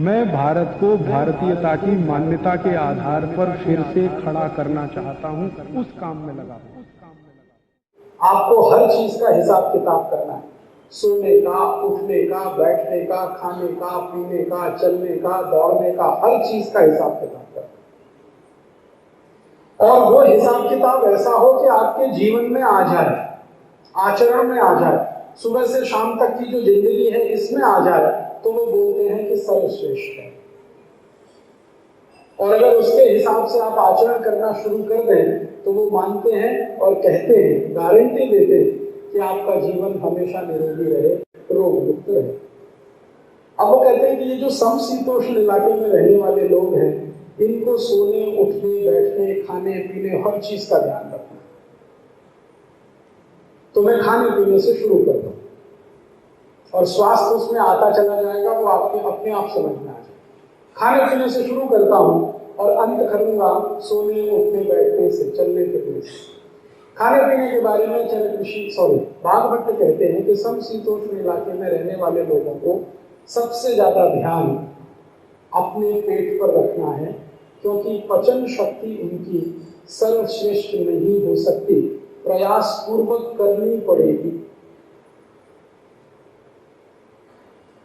मैं भारत को भारतीयता की मान्यता के आधार पर फिर से खड़ा करना चाहता हूं, उस काम में लगा हूं। आपको हर चीज का हिसाब किताब करना है, सोने का, उठने का, बैठने का, खाने का, पीने का, चलने का, दौड़ने का, हर चीज का हिसाब किताब करना। और वो हिसाब किताब ऐसा हो कि आपके जीवन में आ जाए, आचरण में आ जाए, सुबह से शाम तक की जो जिंदगी है इसमें आ जाए, तो वो बोलते हैं कि सर्वश्रेष्ठ है। और अगर उसके हिसाब से आप आचरण करना शुरू कर दें तो वो मानते हैं और कहते हैं, गारंटी देते हैं कि आपका जीवन हमेशा निरोगी रहे, रोग मुक्त रहे। अब वो कहते हैं कि ये जो समशीतोष्ण इलाके में रहने वाले लोग हैं, इनको सोने, उठने, बैठने, खाने पीने हर चीज का ध्यान रखना। तो मैं खाने पीने से शुरू करता हूं और स्वास्थ्य उसमें आता चला जाएगा, वो आपके अपने आप समझ में आ जाएगा। खाने पीने से शुरू करता हूं और अंत करूंगा सोने, उठने, बैठने से, चलने फिरने से। खाने पीने के बारे में भागवत कहते हैं कि समशीतोष्ण इलाके में रहने वाले लोगों को सबसे ज्यादा ध्यान अपने पेट पर रखना है, क्योंकि पचन शक्ति उनकी सर्वश्रेष्ठ नहीं हो सकती, प्रयास पूर्वक करनी पड़ेगी।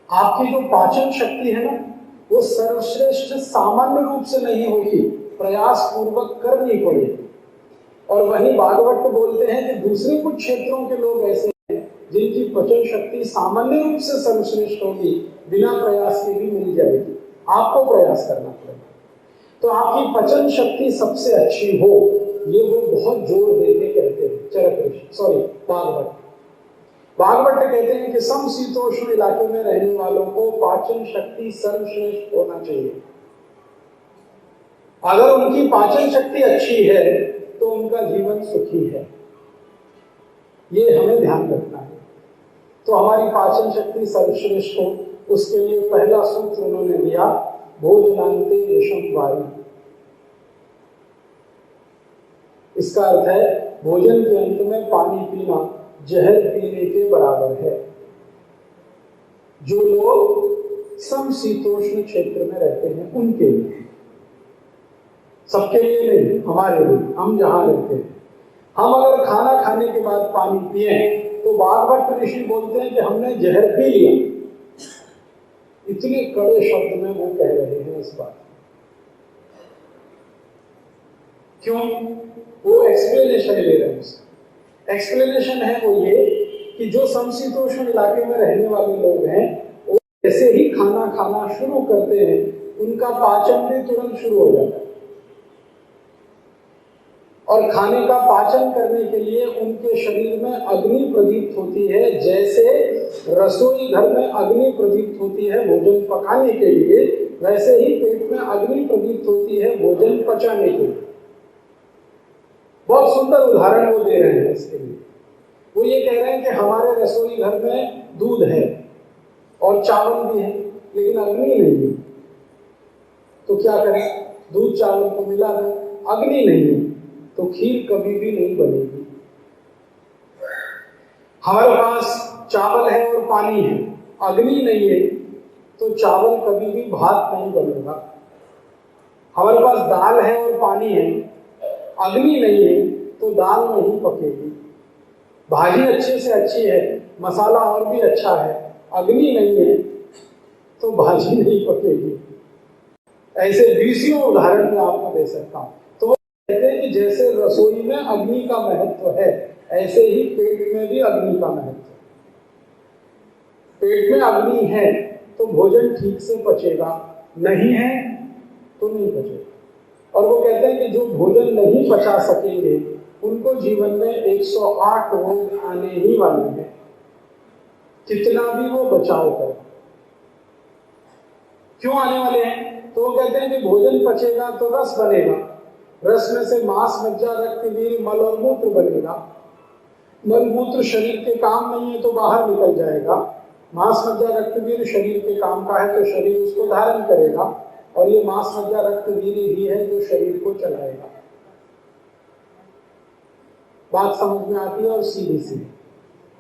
आपकी जो पाचन शक्ति है ना, वो सर्वश्रेष्ठ सामान्य रूप से नहीं होगी, प्रयास पूर्वक करनी पड़ेगी। और वहीं भागवत बोलते हैं कि दूसरे कुछ क्षेत्रों के लोग ऐसे हैं जिनकी पचन शक्ति सामान्य रूप से सर्वश्रेष्ठ होगी, बिना प्रयास के भी मिल जाएगी, आपको प्रयास करना पड़ेगा। तो आपकी पचन शक्ति सबसे अच्छी हो, ये वो बहुत जोर देके कहते हैं चरक ऋषि, भागवत कहते हैं कि समशीतोष्ण इलाके में रहने वालों को पाचन शक्ति सर्वश्रेष्ठ होना चाहिए। अगर उनकी पाचन शक्ति अच्छी है तो उनका जीवन सुखी है, ये हमें ध्यान रखना है। तो हमारी पाचन शक्ति सर्वश्रेष्ठ हो, उसके लिए पहला सूत्र उन्होंने दिया, भोजनांते विषम वायु। इसका अर्थ है भोजन के अंत में पानी पीना जहर पीने के बराबर है। जो लोग समशीतोष्ण क्षेत्र में रहते हैं उनके लिए, सबके लिए नहीं, हमारे लिए, हम जहां रहते हैं। हम अगर खाना खाने के बाद पानी पिए तो भागवत ऋषि बोलते हैं कि हमने जहर पी लिया। इतने कड़े शब्द में वो कह रहे हैं इस बात। क्यों? वो एक्सप्लेनेशन ले रहे हैं। एक्सप्लेनेशन है वो ये कि जो समशीतोष्ण इलाके में रहने वाले लोग हैं, वो जैसे ही खाना खाना शुरू करते हैं, उनका पाचन भी तुरंत शुरू हो जाता है। और खाने का पाचन करने के लिए उनके शरीर में अग्नि प्रदीप्त होती है, जैसे रसोई घर में अग्नि प्रदीप्त होती है भोजन पकाने के लिए, वैसे ही पेट में अग्नि प्रदीप्त होती है भोजन पचाने के लिए। बहुत सुंदर उदाहरण वो दे रहे हैं इसके लिए। वो ये कह रहे हैं कि हमारे रसोई घर में दूध है और चावल भी है, लेकिन अग्नि नहीं है। तो क्या करें? दूध चावल को मिला दें, अग्नि नहीं है तो खीर कभी भी नहीं बनेगी। हमारे पास चावल है और पानी है, अग्नि नहीं है तो चावल कभी भी भात नहीं बनेगा। हमारे पास दाल है और पानी है, अग्नि नहीं है तो दाल नहीं पकेगी। भाजी अच्छे से अच्छी है, मसाला और भी अच्छा है, अग्नि नहीं है तो भाजी नहीं पकेगी। ऐसे 20 उदाहरण मैं आपको दे सकता हूं। तो वो कहते हैं कि जैसे रसोई में अग्नि का महत्व है, ऐसे ही पेट में भी अग्नि का महत्व है। पेट में अग्नि है तो भोजन ठीक से पचेगा, नहीं है तो नहीं पचेगा। और वो कहते हैं कि जो भोजन नहीं पचा सकेंगे उनको जीवन में 108 रोग आने ही वाले हैं, कितना भी वो बचाव करें। क्यों आने वाले हैं? तो वो कहते हैं कि भोजन पचेगा तो रस बनेगा, रस में से मांस, मज्जा, रक्त, वीर्य, मल और मूत्र बनेगा। मल मूत्र शरीर के काम नहीं है तो बाहर निकल जाएगा। मांस, मज्जा, रक्त, वीर्य शरीर के काम का है तो शरीर उसको धारण करेगा, और ये मांस, मज्जा, रक्त, वीर्य ही है जो शरीर को चलाएगा। बात समझ में आती है? और सीधी सी,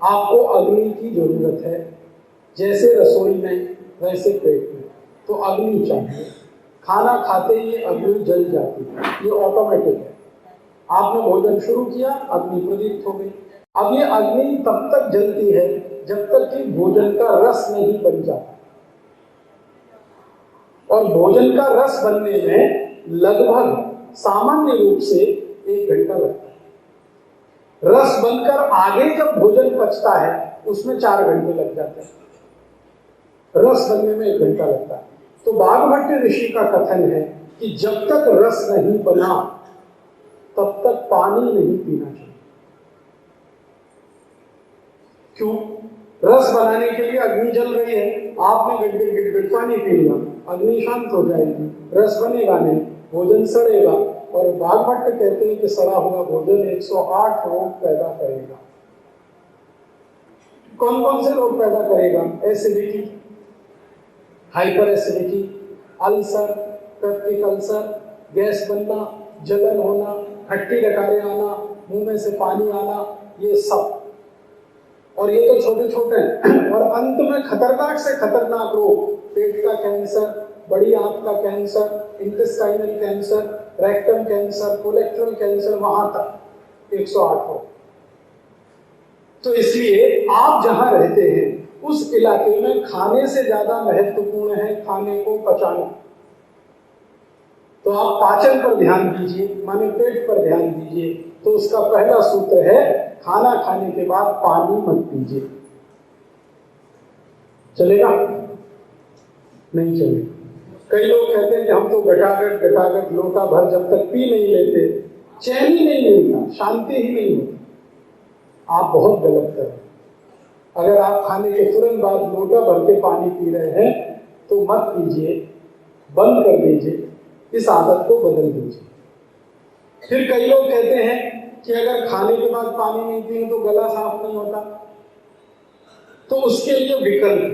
आपको अग्नि की जरूरत है, जैसे रसोई में वैसे पेट में। तो अग्नि चाहिए। खाना खाते ही अग्नि जल जाती है, ये ऑटोमेटिक है। आपने भोजन शुरू किया, अग्नि प्रदीप्त हो गई। अब ये अग्नि तब तक जलती है जब तक कि भोजन का रस नहीं बन जाता, और भोजन का रस बनने में लगभग सामान्य रूप से 1 घंटा लगता है। रस बनकर आगे जब भोजन पचता है उसमें 4 घंटे लग जाते हैं। रस बनने में 1 घंटा लगता है। तो बाघभट्ट ऋषि का कथन है कि जब तक रस नहीं बना तब तक पानी नहीं पीना चाहिए। क्यों? रस बनाने के लिए अग्नि जल रही है, आपने गिड़ पानी पी लिया, अग्नि शांत हो जाएगी, रस बनेगा नहीं, भोजन सड़ेगा। और बाघभट्ट कहते हैं कि सड़ा हुआ भोजन 108 रोग पैदा करेगा। कौन कौन से रोग पैदा करेगा? Acidity, hyper acidity, ulcer, peptic ulcer, gas बनना, जलन होना, खट्टी डकारें आना, मुंह में से पानी आना, ये सब। और ये तो छोटे छोटे हैं। और अंत में खतरनाक से खतरनाक रोग, पेट का कैंसर, बड़ी आंत का cancer, intestinal cancer, rectum cancer, colorectal cancer, वहां तक 108 रोग। तो इसलिए आप जहां रहते हैं उस इलाके में खाने से ज्यादा महत्वपूर्ण है खाने को पचाना। तो आप पाचन पर ध्यान दीजिए, माने पेट पर ध्यान दीजिए। तो उसका पहला सूत्र है, खाना खाने के बाद पानी मत पीजिए। चलेगा? नहीं चलेगा। कई लोग कहते हैं कि हम तो घटाघट लोटा भर जब तक पी नहीं लेते चैन ही नहीं मिलता, शांति ही नहीं होती। आप बहुत गलत कर रहे हैं। अगर आप खाने के तुरंत बाद लोटा भर के पानी पी रहे हैं तो मत पीजिए, बंद कर दीजिए, इस आदत को बदल दीजिए। फिर कई लोग कहते हैं कि अगर खाने के बाद पानी नहीं पिए तो गला साफ नहीं होता। तो उसके लिए विकल्प है।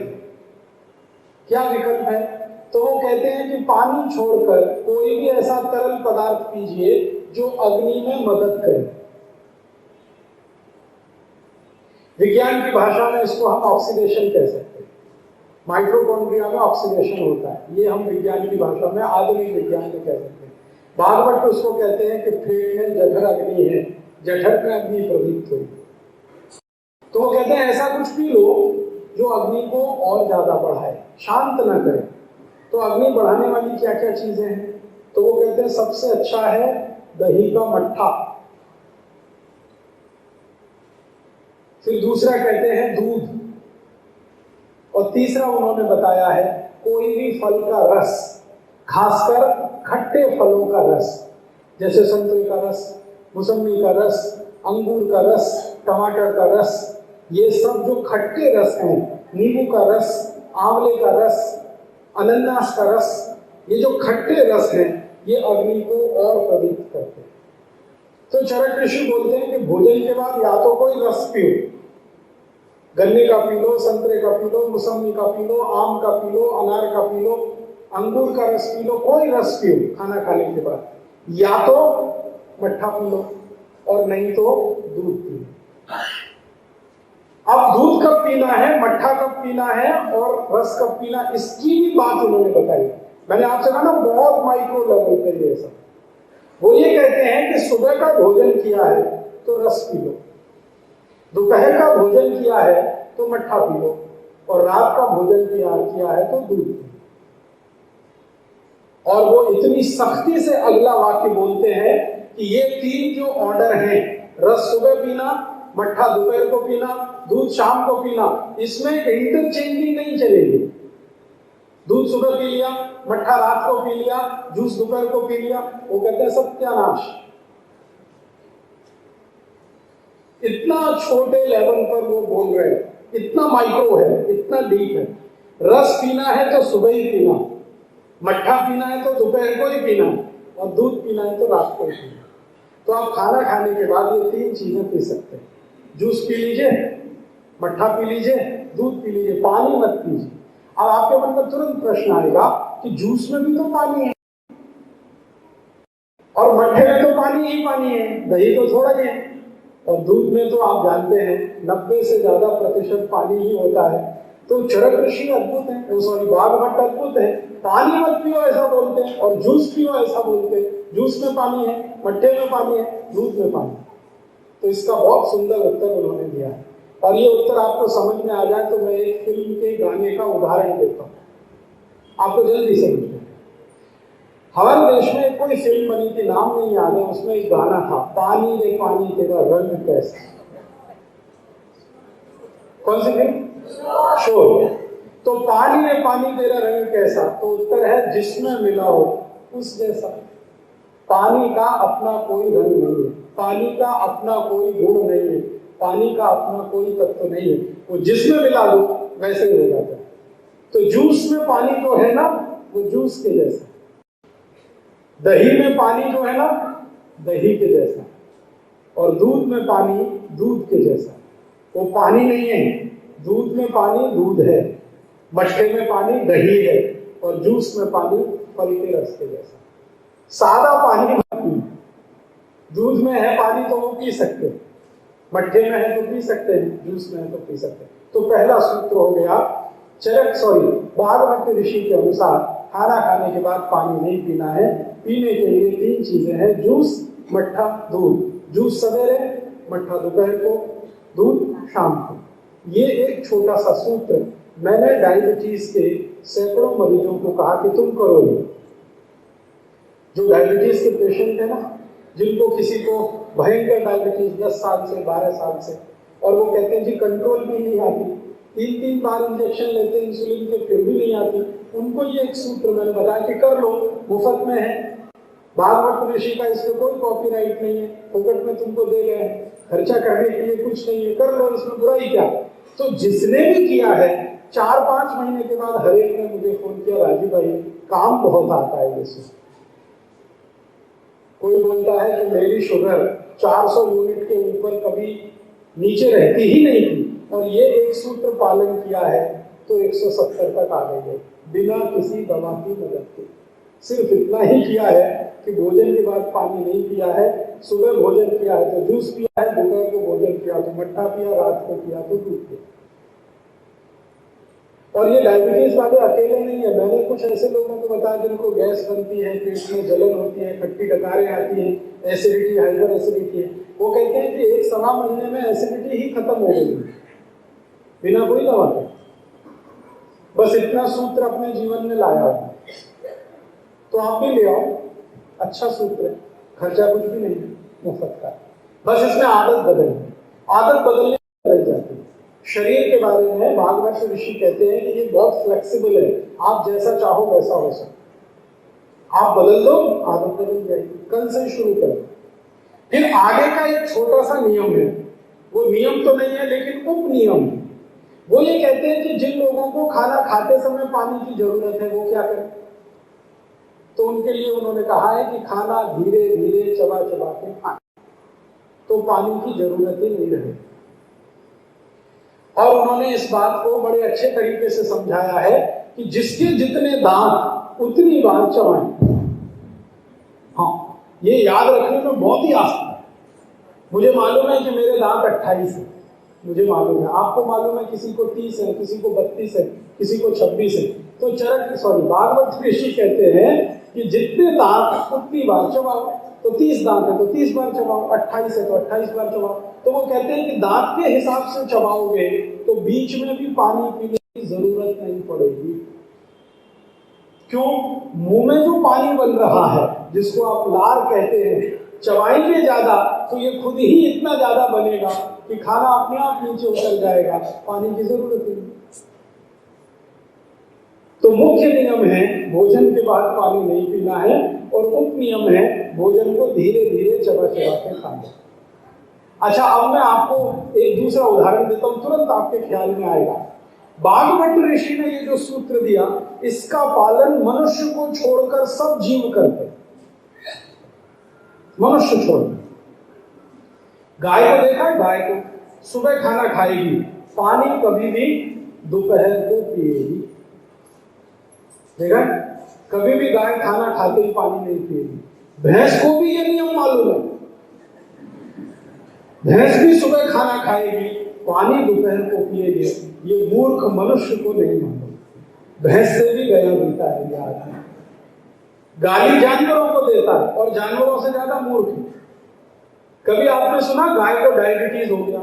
क्या विकल्प है? तो वो कहते हैं कि पानी छोड़कर कोई भी ऐसा तरल पदार्थ पीजिए जो अग्नि में मदद करे। विज्ञान की भाषा में इसको हम ऑक्सीडेशन कह सकते हैं। माइटोकॉन्ड्रिया में ऑक्सीडेशन होता है, ये हम विज्ञान की भाषा में, आधुनिक विज्ञान में कह सकते हैं। बाघभट्ट उसको कहते हैं कि पेट में जठर अग्नि है, जठर में अग्नि प्रदीप्त हुई। तो वो कहते हैं ऐसा कुछ पी लो जो अग्नि को और ज्यादा बढ़ाए, शांत ना करे। तो अग्नि बढ़ाने वाली क्या क्या चीजें हैं? तो वो कहते हैं सबसे अच्छा है दही का मट्ठा। फिर दूसरा कहते हैं दूध, और तीसरा उन्होंने बताया है कोई भी फल का रस, खासकर खट्टे फलों का रस, जैसे संतरे का रस, मौसमी का रस, अंगूर का रस, टमाटर का रस, ये सब जो खट्टे रस हैं, नींबू का रस, आंवले का रस, अनन्नास का रस, ये जो खट्टे रस हैं ये अग्नि को और प्रदीप्त करते हैं। तो चरक ऋषि बोलते हैं कि भोजन के बाद या तो कोई रस पियो, गन्ने का पी लो, संतरे का पी लो, मौसमी का पी लो, आम का पी लो, अनार का पी लो, अंगूर का रस पी लो, कोई रस पियो खाना खाने के बाद, या तो मट्ठा पी लो और नहीं तो दूध पी लो। अब दूध कब पीना है, मट्ठा कब पीना है और रस कब पीना, इसकी भी बात उन्होंने बताई। मैंने आपसे कहा ना बहुत माइक्रो लेवल पे ये सब। वो ये कहते हैं कि सुबह का भोजन किया है तो रस पी लो, दोपहर का भोजन किया है तो मट्ठा पी लो, और रात का भोजन किया है तो दूध पी लो। और वो इतनी सख्ती से अगला वाक्य बोलते हैं कि ये 3 जो ऑर्डर हैं, रस सुबह पीना, मट्ठा दोपहर को पीना, दूध शाम को पीना, इसमें इंटरचेंजिंग नहीं चलेगी। दूध सुबह पी लिया, मट्ठा रात को पी लिया, जूस दोपहर को पी लिया, वो कहते हैं सत्यानाश। इतना छोटे लेवल पर वो बोल रहे हैं, इतना माइक्रो है, इतना डीप है। रस पीना है तो सुबह ही पीना, मट्ठा पीना है तो दोपहर को ही पीना, और दूध पीना है तो रात को ही पीना। तो आप खाना खाने के बाद ये 3 चीजें पी सकते हैं। जूस पी लीजिए, मट्ठा पी लीजिए, दूध पी लीजिए, पानी मत पीजिए। अब आपके मन में तुरंत प्रश्न आएगा कि जूस में भी तो पानी है और मट्ठे में तो पानी ही पानी है, दही तो थोड़ा ही है, और दूध में तो आप जानते हैं 90 से ज्यादा % पानी ही होता है। तो चरक ऋषि अद्भुत है, सॉरी बाघ भट्ट अद्भुत है, पानी मत पियो ऐसा बोलते हैं, और जूस पियो ऐसा बोलते हैं। जूस में पानी है, मट्ठे में पानी है, दूध में पानी। तो इसका बहुत सुंदर उत्तर उन्होंने दिया है, और ये उत्तर आपको समझ में आ जाए तो मैं एक फिल्म के गाने का उदाहरण देता हूँ, आपको जल्दी समझ में। हमारे देश में कोई फिल्म बनी थी, नाम नहीं याद है, उसमें एक गाना था, पानी रे पानी तेरा रंग कैसा। कौन सी फिल्म? शोर। तो पानी रे पानी तेरा रंग कैसा, तो उत्तर है जिसमें मिला हो उस जैसा। पानी का अपना कोई रंग नहीं है, पानी का अपना कोई गुण नहीं है, पानी का अपना कोई तत्व नहीं है, वो जिसमें मिला दो वैसे ही हो जाता है। तो जूस में पानी जो है ना, वो जूस के जैसा। दही में पानी जो है ना, दही के जैसा। और दूध में पानी दूध के जैसा। वो पानी नहीं है, दूध में पानी दूध है, मट्ठे में पानी दही है, और जूस में पानी फल के रस के जैसा। सादा पानी मत पी, दूध में है पानी तो वो पी सकते हैं, मट्ठे में है तो पी सकते हैं, जूस में है तो पी सकते हैं। तो पहला सूत्र हो गया बाघ भट्ट ऋषि के अनुसार खाना खाने के बाद पानी नहीं पीना है। पीने के लिए 3 चीजें हैं, जूस, मट्ठा, दूध। जूस सवेरे, मट्ठा दोपहर को, दूध शाम को। ये एक छोटा सा सूत्र मैंने डायबिटीज के सैकड़ों मरीजों को कहा कि तुम करो ये। जो डायबिटीज के पेशेंट है ना, जिनको किसी को भयंकर डायबिटीज 10 साल से 12 साल से, और वो कहते हैं जी कंट्रोल भी नहीं आती, 3-3 बार इंजेक्शन लेते हैं इंसुलिन के फिर भी नहीं आती, उनको ये एक सूत्र मैंने बताया कि कर लो, मुफ्त में है। बाघ भट्ट ऋषि का इसमें कोई कॉपीराइट नहीं है, फोकट में तुमको दे गए हैं, खर्चा करने के लिए कुछ नहीं है, कर लो, इसमें बुराई क्या। तो जिसने भी किया है 4-5 महीने के बाद हर एक ने मुझे फोन किया, राजीव भाई काम बहुत आता है ये सूत्र। कोई बोलता है कि मेरी शुगर 400 यूनिट के ऊपर कभी नीचे रहती ही नहीं थी, और ये एक सूत्र पालन किया है तो 170 तक आ गई है बिना किसी दवा की मदद के। सिर्फ इतना ही किया है कि भोजन के बाद पानी नहीं पिया है, सुबह भोजन किया है तो जूस पिया है, दोपहर को भोजन किया तो मट्ठा पिया, रात को पिया तो दूध पिया। और ये डायबिटीज वाले अकेले नहीं है, मैंने कुछ ऐसे लोगों को बताया जिनको गैस बनती है, पेट में जलन होती है, खट्टी डकारें आती है, एसिडिटी, हाइपर एसिडिटी है, वो कहते हैं कि 1-1.25 महीने में एसिडिटी ही खत्म हो गई बिना कोई दवा के। बस इतना सूत्र अपने जीवन में लाया हो तो आप भी ले आओ, अच्छा सूत्र है, खर्चा कुछ भी नहीं मुफ्त का। बस इसमें आदत बदलने लग जाती है। शरीर के बारे में बाघ भट्ट ऋषि कहते हैं कि ये बहुत फ्लेक्सिबल है, आप जैसा चाहो वैसा हो सकता। आप बदल दो, आदत बदल जाएगी। कल से शुरू करें। फिर आगे का एक छोटा सा नियम है, वो नियम तो नहीं है लेकिन उप नियम है। वो ये कहते हैं कि जिन लोगों को खाना खाते समय पानी की जरूरत है वो क्या करें। तो उनके लिए उन्होंने कहा है कि खाना धीरे धीरे चबा चबा के खाएं, तो पानी की जरूरत ही नहीं रहे। और उन्होंने इस बात को बड़े अच्छे तरीके से समझाया है कि जिसके जितने दांत उतनी बार चबाएं। हाँ, ये याद रखने में बहुत ही आसान है। मुझे मालूम है कि मेरे दांत 28 है, मुझे मालूम है, आपको मालूम है किसी को 30 है, किसी को 32 है, किसी को 26 है। तो बाघ भट्ट ऋषि कहते हैं कि जितने दांत उतनी बार चबाओ। तो 30 दांत है तो 30 बार चबाओ, 28 है तो 28 बार चबाओ। तो वो कहते हैं कि दांत के हिसाब से चबाओगे तो बीच में भी पानी पीने की जरूरत नहीं पड़ेगी। क्यों? मुंह में जो पानी बन रहा है, जिसको आप लार कहते हैं, चबाएंगे ज्यादा तो ये खुद ही इतना ज्यादा बनेगा कि खाना अपने आप नीचे उतर जाएगा, पानी की जरूरत नहीं। तो मुख्य नियम है भोजन के बाद पानी नहीं पीना है, और उप नियम है भोजन को धीरे धीरे चबा चबा के खाना। अच्छा, अब मैं आपको एक दूसरा उदाहरण देता हूं, तुरंत आपके ख्याल में आएगा। बाघ भट्ट ऋषि ने ये जो सूत्र दिया, इसका पालन मनुष्य को छोड़कर सब जीव करते। मनुष्य छोड़कर गाय को देखा है, गाय को सुबह खाना खाएगी, पानी कभी भी दोपहर को पिएगी। देखा, कभी भी गाय खाना खाते ही पानी नहीं पिएगी। भैंस को भी ये नियम मालूम है, भैंस भी सुबह खाना खाएगी, पानी दोपहर को पिएंगे, ये मूर्ख मनुष्य को नहीं मानो। भैंस से भी गया बीता है ये आदमी। गाली जानवरों को देता है और जानवरों से ज्यादा मूर्ख है। कभी आपने सुना गाय को डायबिटीज हो गया,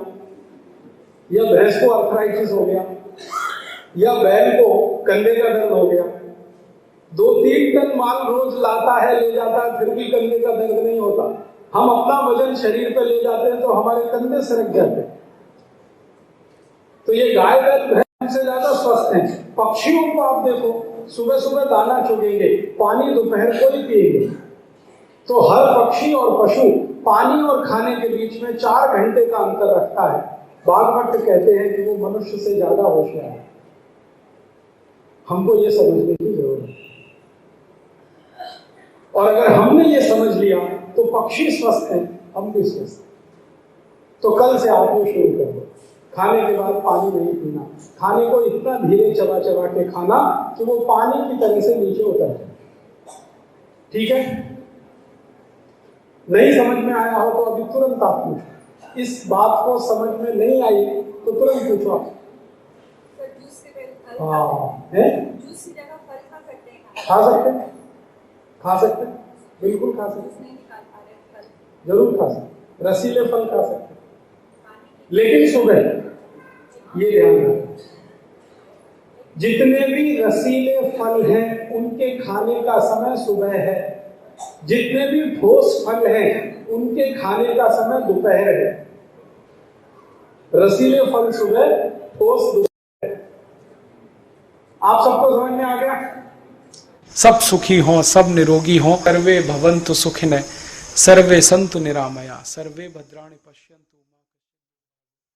या भैंस को अर्थराइटिस हो गया, या बैल को कंधे का दर्द हो गया? 2-3 टन माल रोज लाता है, ले जाता है, फिर भी कंधे का दर्द नहीं होता। हम अपना वजन शरीर पे ले जाते हैं तो हमारे कंधे सरक जाते हैं। तो ये गाय बैल भैंस से ज्यादा स्वस्थ हैं। पक्षियों को आप देखो, सुबह सुबह दाना चुगेंगे, पानी दोपहर को ही पिएंगे। तो हर पक्षी और पशु पानी और खाने के बीच में 4 घंटे का अंतर रखता है। बागभट्ट कहते हैं कि वो मनुष्य से ज्यादा होशियार है। हमको ये समझने की जरूरत है। और अगर हमने ये समझ लिया तो पक्षी स्वस्थ हैं, हम भी स्वस्थ हैं। तो कल से आप ये शुरू कर दो, खाने के बाद पानी नहीं पीना। खाने को इतना धीरे चबा चबा के खाना कि वो पानी की तरह से नीचे उतर जाए। ठीक है? नहीं समझ में आया हो तो अभी तुरंत आप पूछो। इस बात को समझ में नहीं आई तो तुरंत पूछो आप। हाँ, है? खा सकते हैं, खा सकते हैं, बिल्कुल खा सकते हैं, जरूर खा सकते हैं। रसीले फल खा सकते हैं, लेकिन सुबह ये ध्यान रखें, जितने भी रसीले फल हैं उनके खाने का समय सुबह है। जितने भी ठोस फल हैं उनके खाने का समय दोपहर है। रसीले फल सुबह, ठोस दोपहर। आप सबको समझ में आ गया? सब सुखी हों, सब निरोगी हों, सर्वे भवन्तु सुखिनः, सर्वे सन्तु निरामया, सर्वे भद्राणि पश्यन्तु।